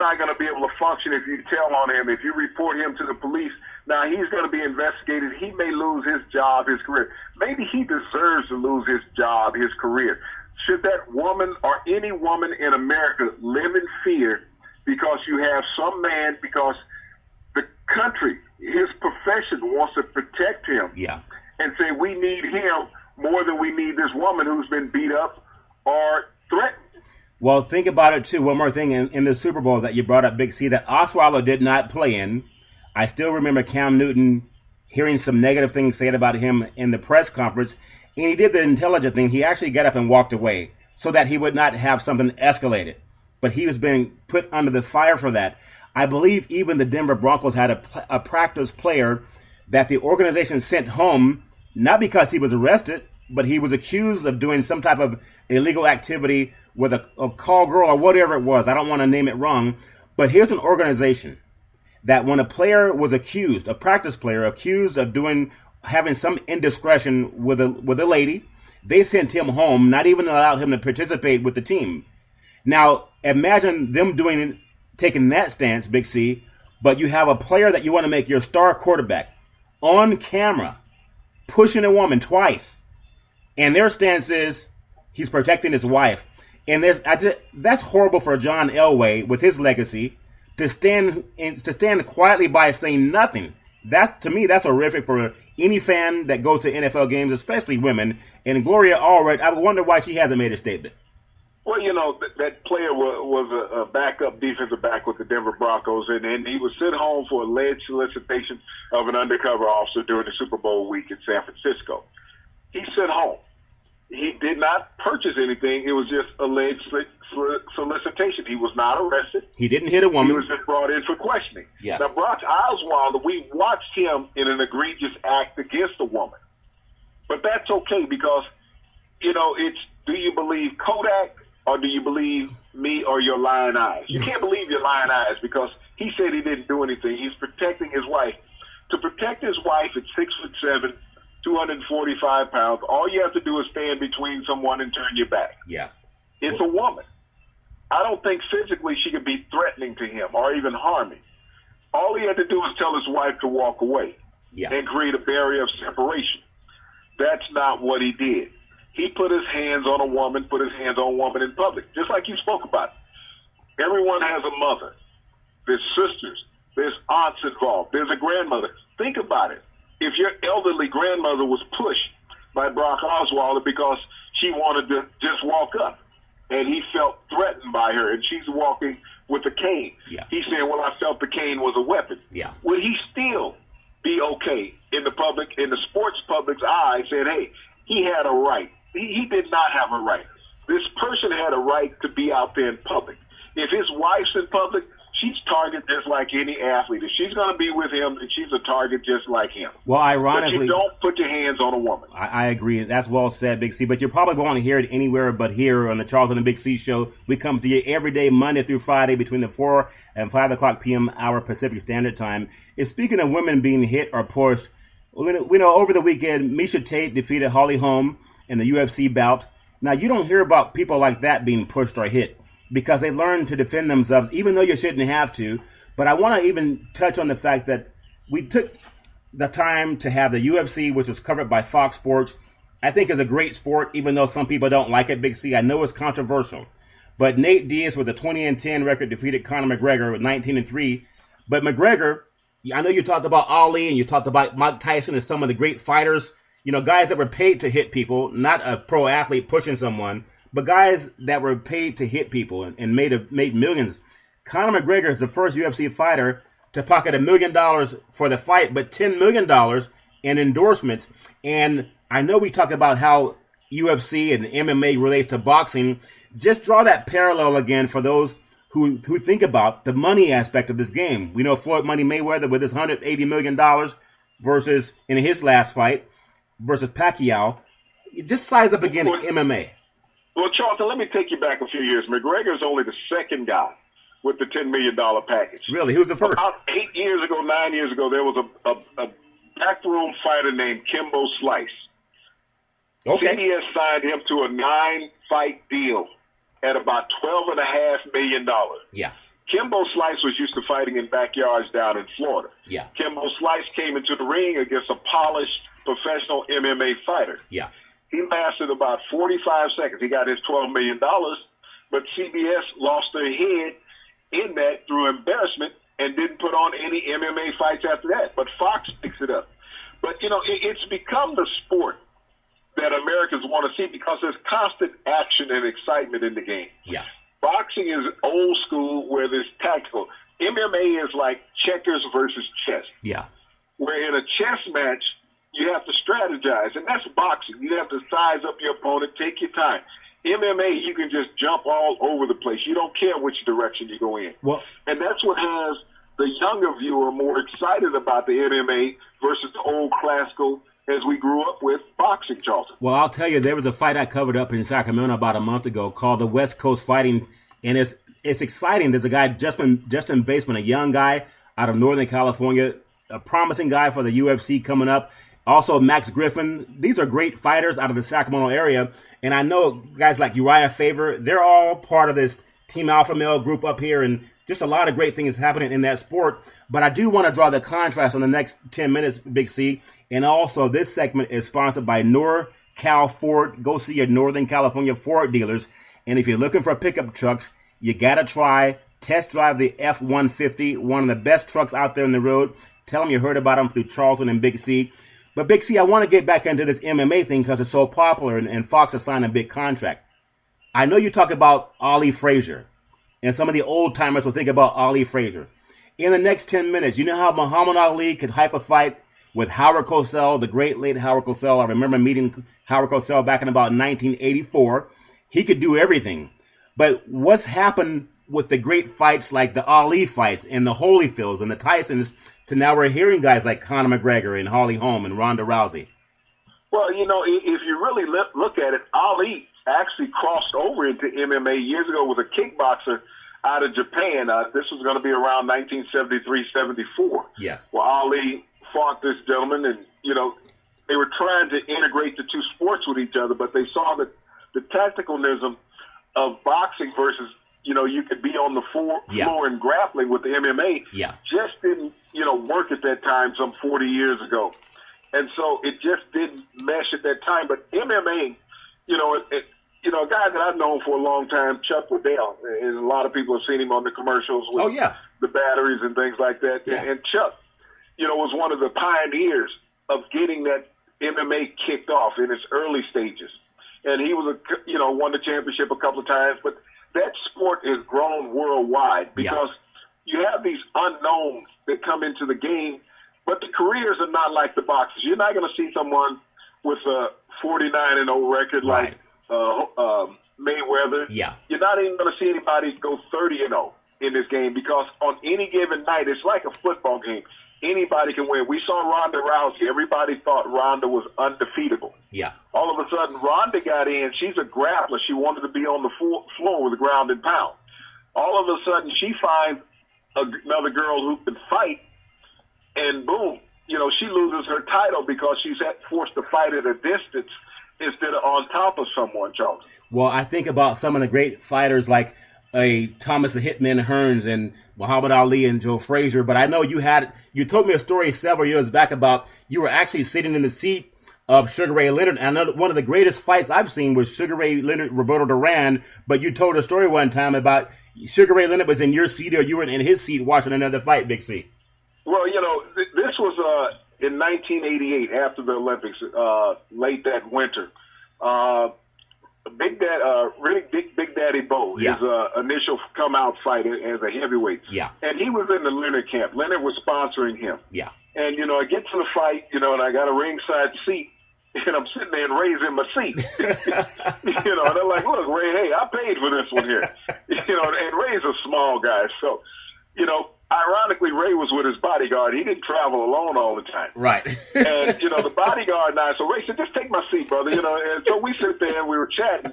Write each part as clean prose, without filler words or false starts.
not going to be able to function if you tell on him, if you report him to the police. Now, he's going to be investigated. He may lose his job, his career. Maybe he deserves to lose his job, his career. Should that woman or any woman in America live in fear because you have some man, because the country, his profession wants to protect him, and say we need him more than we need this woman who's been beat up or threatened? Well, think about it, too. One more thing in the Super Bowl that you brought up, Big C, that Osweiler did not play in. I still remember Cam Newton hearing some negative things said about him in the press conference, and he did the intelligent thing. He actually got up and walked away so that he would not have something escalated. But he was being put under the fire for that. I believe even the Denver Broncos had a practice player that the organization sent home, not because he was arrested, but he was accused of doing some type of illegal activity with a call girl or whatever it was. I don't want to name it wrong. But here's an organization that when a player was accused, a practice player accused of having some indiscretion with a lady, they sent him home, not even allowed him to participate with the team. Now, imagine them taking that stance, Big C, but you have a player that you want to make your star quarterback on camera, pushing a woman twice. And their stance is he's protecting his wife. And that's horrible for John Elway with his legacy to stand quietly by saying nothing. To me, that's horrific for any fan that goes to NFL games, especially women. And Gloria Allred, I wonder why she hasn't made a statement. Well, that player was a backup defensive back with the Denver Broncos, and he was sent home for alleged solicitation of an undercover officer during the Super Bowl week in San Francisco. He's sent home. He did not purchase anything. It was just alleged solicitation. He was not arrested. He didn't hit a woman. He was just brought in for questioning. Yeah. Now, Brock Osweiler, we watched him in an egregious act against a woman. But that's okay because, it's do you believe Kodak or do you believe me or your lying eyes? You can't believe your lying eyes because he said he didn't do anything. He's protecting his wife. To protect his wife at 6'7", 245 pounds, all you have to do is stand between someone and turn your back. Yes. It's a woman. I don't think physically she could be threatening to him or even harming. All he had to do was tell his wife to walk away and create a barrier of separation. That's not what he did. He put his hands on a woman in public, just like you spoke about. Everyone has a mother. There's sisters. There's aunts involved. There's a grandmother. Think about it. If your elderly grandmother was pushed by Brock Osweiler because she wanted to just walk up, and he felt threatened by her, and she's walking with a cane. Yeah. He's saying, well, I felt the cane was a weapon. Yeah. Would he still be okay in the sports public's eyes, saying, hey, he had a right? He did not have a right. This person had a right to be out there in public. If his wife's in public, she's target just like any athlete. If she's going to be with him, and she's a target just like him. Well, ironically, but you don't put your hands on a woman. I agree. That's well said, Big C. But you probably won't hear it anywhere but here on the Charlton Big C Show. We come to you every day, Monday through Friday, between the 4 and 5 o'clock p.m. hour Pacific Standard Time. And speaking of women being hit or pushed, we know over the weekend, Miesha Tate defeated Holly Holm in the UFC bout. Now, you don't hear about people like that being pushed or hit, because they learn to defend themselves, even though you shouldn't have to. But I want to even touch on the fact that we took the time to have the UFC, which was covered by Fox Sports. I think is a great sport, even though some people don't like it, Big C. I know it's controversial. But Nate Diaz with a 20-10 record defeated Conor McGregor with 19-3. But McGregor, I know you talked about Ali and you talked about Mike Tyson and some of the great fighters, guys that were paid to hit people, not a pro athlete pushing someone, but guys that were paid to hit people and made millions. Conor McGregor is the first UFC fighter to pocket $1 million for the fight, but $10 million in endorsements. And I know we talked about how UFC and MMA relates to boxing. Just draw that parallel again for those who think about the money aspect of this game. We know Floyd Money Mayweather with his $180 million versus in his last fight versus Pacquiao. Just size up again MMA. Well, Charlton, let me take you back a few years. McGregor is only the second guy with the $10 million package. Really? Who was the first? About 9 years ago, there was a backroom fighter named Kimbo Slice. Okay. CBS signed him to a 9-fight deal at about $12.5 million. Yeah. Kimbo Slice was used to fighting in backyards down in Florida. Yeah. Kimbo Slice came into the ring against a polished professional MMA fighter. Yeah. He lasted about 45 seconds. He got his $12 million, but CBS lost their head in that through embarrassment and didn't put on any MMA fights after that. But Fox picks it up. But, it's become the sport that Americans want to see because there's constant action and excitement in the game. Yeah. Boxing is old school where there's tactical. MMA is like checkers versus chess. Yeah. Where in a chess match, you have to strategize, and that's boxing. You have to size up your opponent, take your time. MMA, you can just jump all over the place. You don't care which direction you go in. Well, and that's what has the younger viewer more excited about the MMA versus the old classical as we grew up with boxing, Charlton. Well, I'll tell you, there was a fight I covered up in Sacramento about a month ago called the West Coast Fighting, and it's exciting. There's a guy, Justin Baseman, a young guy out of Northern California, a promising guy for the UFC coming up. Also, Max Griffin. These are great fighters out of the Sacramento area. And I know guys like Uriah Faber, they're all part of this Team Alpha Male group up here. And just a lot of great things happening in that sport. But I do want to draw the contrast on the next 10 minutes, Big C. And also, this segment is sponsored by NorCal Ford. Go see your Northern California Ford dealers. And if you're looking for pickup trucks, you got to test drive the F-150, one of the best trucks out there on the road. Tell them you heard about them through Charlton and Big C. But Big C, I want to get back into this MMA thing because it's so popular and Fox has signed a big contract. I know you talk about Ali Frazier, and some of the old timers will think about Ali Frazier. In the next 10 minutes, you know how Muhammad Ali could hype a fight with Howard Cosell, the great late Howard Cosell. I remember meeting Howard Cosell back in about 1984. He could do everything. But what's happened with the great fights like the Ali fights and the Holyfields and the Tysons to now we're hearing guys like Conor McGregor and Holly Holm and Ronda Rousey? Well, if you really look at it, Ali actually crossed over into MMA years ago with a kickboxer out of Japan. This was going to be around 1973-74. Yes. Well, Ali fought this gentleman, and, they were trying to integrate the two sports with each other, but they saw that the tacticalism of boxing versus, you could be on the floor and grappling with the MMA just didn't, work at that time some 40 years ago. And so it just didn't mesh at that time. But MMA, a guy that I've known for a long time, Chuck Liddell, and a lot of people have seen him on the commercials with the batteries and things like that. Yeah. And Chuck, was one of the pioneers of getting that MMA kicked off in its early stages. And he was, won the championship a couple of times. But that sport has grown worldwide because you have these unknowns that come into the game, but the careers are not like the boxers. You're not going to see someone with a 49-0 record like Mayweather. Yeah. You're not even going to see anybody go 30-0 in this game because on any given night, it's like a football game. Anybody can win. We saw Ronda Rousey. Everybody thought Ronda was undefeatable. Yeah. All of a sudden, Ronda got in. She's a grappler. She wanted to be on the floor with the ground and pound. All of a sudden, she finds another girl who can fight, and boom, she loses her title because she's forced to fight at a distance instead of on top of someone, Charles. Well, I think about some of the great fighters like Thomas the Hitman Hearns and Muhammad Ali and Joe Frazier, but I know you told me a story several years back about you were actually sitting in the seat of Sugar Ray Leonard. And I know one of the greatest fights I've seen was Sugar Ray Leonard, Roberto Duran, but you told a story one time about Sugar Ray Leonard was in your seat or you were in his seat watching another fight, Big C. Well, this was in 1988 after the Olympics, late that winter. Big Daddy Bo, his initial come-out fight as a heavyweight. Yeah. And he was in the Leonard camp. Leonard was sponsoring him. Yeah. And, I get to the fight, and I got a ringside seat, and I'm sitting there and Ray's in my seat. And they're like, look, Ray, hey, I paid for this one here. And Ray's a small guy. So, ironically, Ray was with his bodyguard. He didn't travel alone all the time. Right. And, the bodyguard and I, so Ray said, just take my seat, brother. And so we sit there and we were chatting.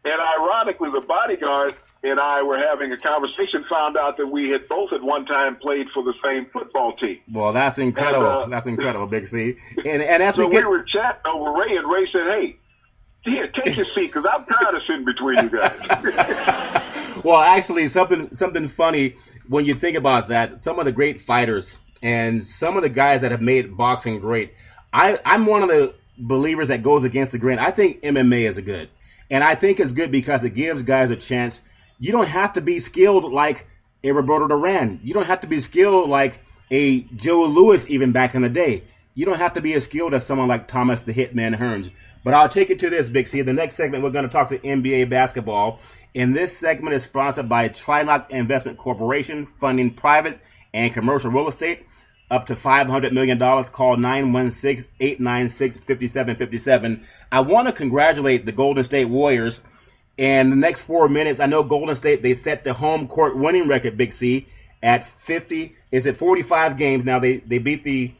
And ironically, the bodyguard and I were having a conversation, found out that we had both at one time played for the same football team. Well, that's incredible. That's incredible, Big C. And as so we were chatting over Ray, and Ray said, hey, here, take your seat, because I'm tired of sitting between you guys. Well, actually, something funny when you think about that. Some of the great fighters and some of the guys that have made boxing great. I'm one of the believers that goes against the grain. I think MMA is good, and I think it's good because it gives guys a chance. You don't have to be skilled like a Roberto Duran. You don't have to be skilled like a Joe Louis even back in the day. You don't have to be as skilled as someone like Thomas the Hitman Hearns. But I'll take it to this, Big C. The next segment, we're going to talk to NBA basketball. And this segment is sponsored by Trilock Investment Corporation, funding private and commercial real estate up to $500 million. Call 916-896-5757. I want to congratulate the Golden State Warriors. And the next 4 minutes, I know Golden State, they set the home court winning record, Big C, at 50. Is it 45 games? Now they beat the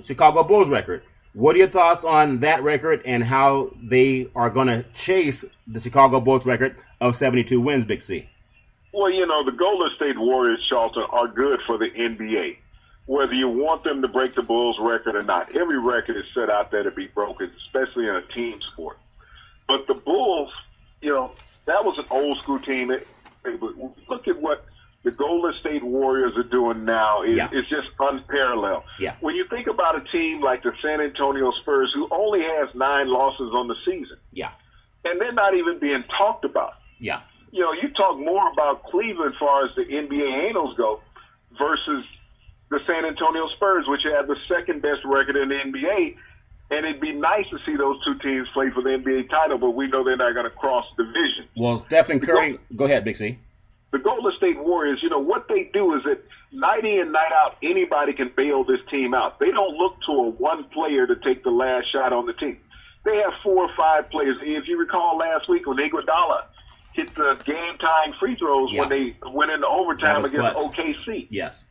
Chicago Bulls record. What are your thoughts on that record and how they are going to chase the Chicago Bulls record of 72 wins, Big C? Well, the Golden State Warriors, Charlton, are good for the NBA. Whether you want them to break the Bulls record or not, every record is set out there to be broken, especially in a team sport. But the Bulls, that was an old school team. Look at what the Golden State Warriors are doing now. It's just unparalleled. Yeah. When you think about a team like the San Antonio Spurs, who only has 9 losses on the season, and they're not even being talked about. Yeah. You talk more about Cleveland as far as the NBA annals go versus the San Antonio Spurs, which have the second best record in the NBA. And it'd be nice to see those two teams play for the NBA title, but we know they're not going to cross division. Well, Stephen Curry, go ahead, Big C. The Golden State Warriors, what they do is that night in, night out, anybody can bail this team out. They don't look to a one player to take the last shot on the team. They have 4 or 5 players. If you recall last week when Iguodala hit the game-tying free throws when they went into overtime against OKC. Yes.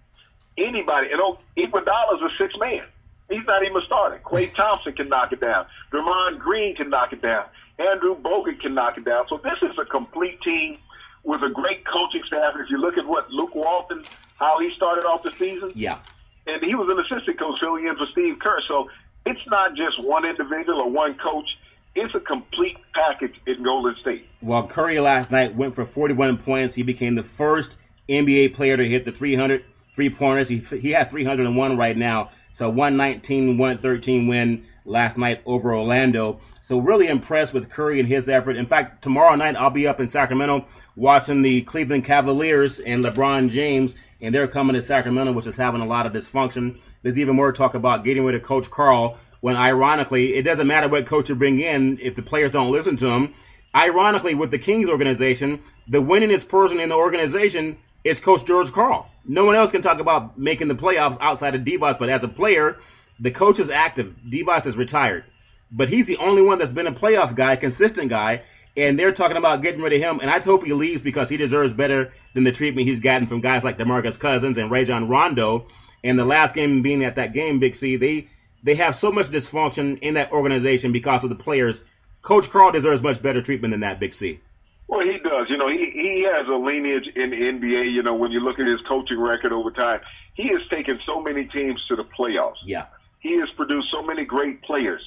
Anybody. And Iguodala's a 6th man. He's not even starting. Klay Thompson can knock it down. Draymond Green can knock it down. Andrew Bogut can knock it down. So this is a complete team with a great coaching staff. If you look at what Luke Walton, how he started off the season. Yeah. And he was an assistant coach filling in for Steve Kerr. So it's not just one individual or one coach. It's a complete package in Golden State. Well, Curry last night went for 41 points. He became the first NBA player to hit the 300 3-pointers. He has 301 right now. So 119-113 win last night over Orlando. So really impressed with Curry and his effort. In fact, tomorrow night I'll be up in Sacramento watching the Cleveland Cavaliers and LeBron James, and they're coming to Sacramento, which is having a lot of dysfunction. There's even more talk about getting rid of Coach Carl, when ironically, it doesn't matter what coach you bring in if the players don't listen to him. Ironically, with the Kings organization, the winningest person in the organization is Coach George Karl. No one else can talk about making the playoffs outside of Devos, but as a player, the coach is active. Devos is retired. But he's the only one that's been a playoff guy, consistent guy, and they're talking about getting rid of him. And I hope he leaves because he deserves better than the treatment he's gotten from guys like DeMarcus Cousins and Rajon Rondo. And the last game being at that game, Big C, they have so much dysfunction in that organization because of the players. Coach Karl deserves much better treatment than that, Big C. Well, he does. He has a lineage in the NBA. When you look at his coaching record over time, he has taken so many teams to the playoffs. Yeah. He has produced so many great players.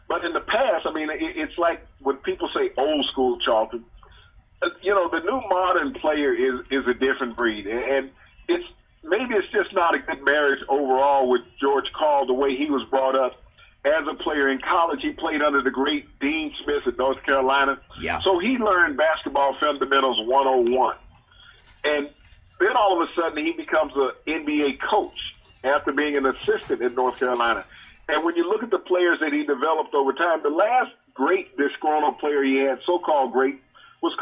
But in the past, it's like when people say old school, Charlton, the new modern player is a different breed. And maybe it's just not a good marriage overall with George Karl, the way he was brought up. As a player in college, he played under the great Dean Smith at North Carolina. Yeah. So he learned basketball fundamentals 101. And then all of a sudden he becomes an NBA coach after being an assistant at North Carolina. And when you look at the players that he developed over time, the last great disgruntled player he had, so-called great, was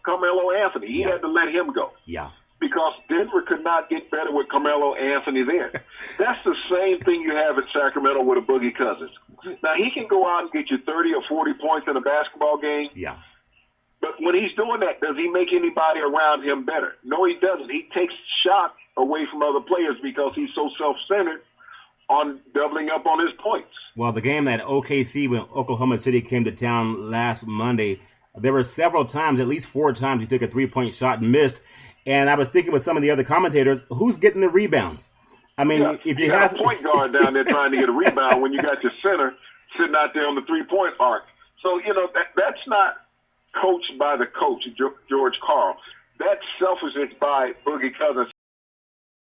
Carmelo Anthony. He had to let him go. Yeah. Because Denver could not get better with Carmelo Anthony there. That's the same thing you have in Sacramento with a Boogie Cousins. Now, he can go out and get you 30 or 40 points in a basketball game. Yeah. But when he's doing that, does he make anybody around him better? No, he doesn't. He takes shots away from other players because he's so self-centered on doubling up on his points. Well, the game that OKC when Oklahoma City came to town last Monday, there were several times, at least 4 times, he took a 3-point shot and missed. And I was thinking with some of the other commentators, who's getting the rebounds? If you have a point guard down there trying to get a rebound when you got your center sitting out there on the 3-point arc. So, that's not coached by the coach, George Karl. That's selfishness by Boogie Cousins